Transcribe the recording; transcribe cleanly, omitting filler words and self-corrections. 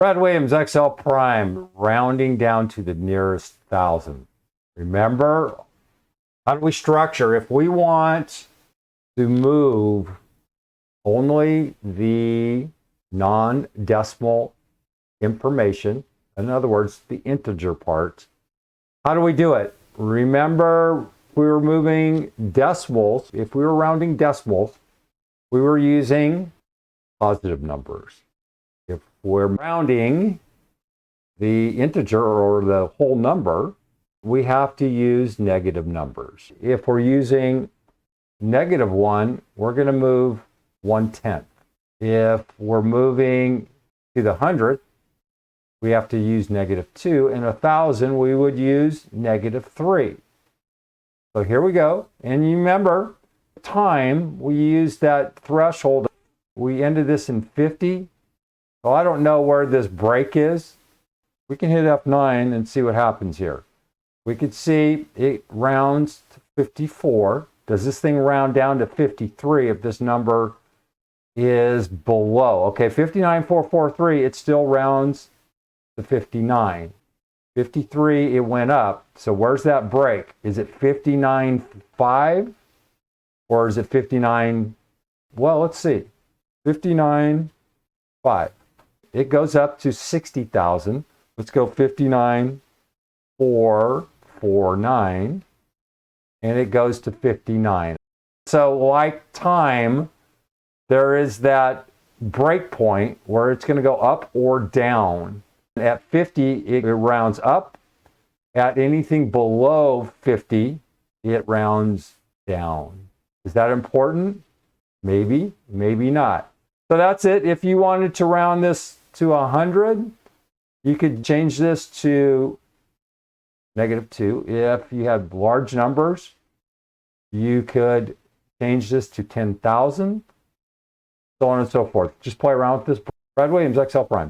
Fred Williams XL Prime, rounding down to the nearest thousand. Remember, how do we structure? If we want to move only the non-decimal information, in other words, the integer part, how do we do it? Remember, we were moving decimals. If we were rounding decimals, we were using positive numbers. If we're rounding the integer or the whole number, we have to use negative numbers. If we're using -1, we're going to move 1/10. If we're moving to the 100th, we have to use -2. And 1,000, we would use -3. So here we go. And you remember, time, we used that threshold. We ended this in 50. Well, I don't know where this break is. We can hit F9 and see what happens here. We could see it rounds to 54. Does this thing round down to 53 if this number is below? Okay, 59,443, it still rounds to 59. 53, it went up. So where's that break? Is it 59.5 or is it 59? Well, let's see. 59.5. It goes up to 60,000. Let's go 59,449. And it goes to 59. So like time, there is that break point where it's going to go up or down. At 50, it rounds up. At anything below 50, it rounds down. Is that important? Maybe, maybe not. So that's it. If you wanted to round this to 100, you could change this to -2. If you had large numbers, you could change this to 10,000, so on and so forth. Just play around with this. Fred Williams XL Prime.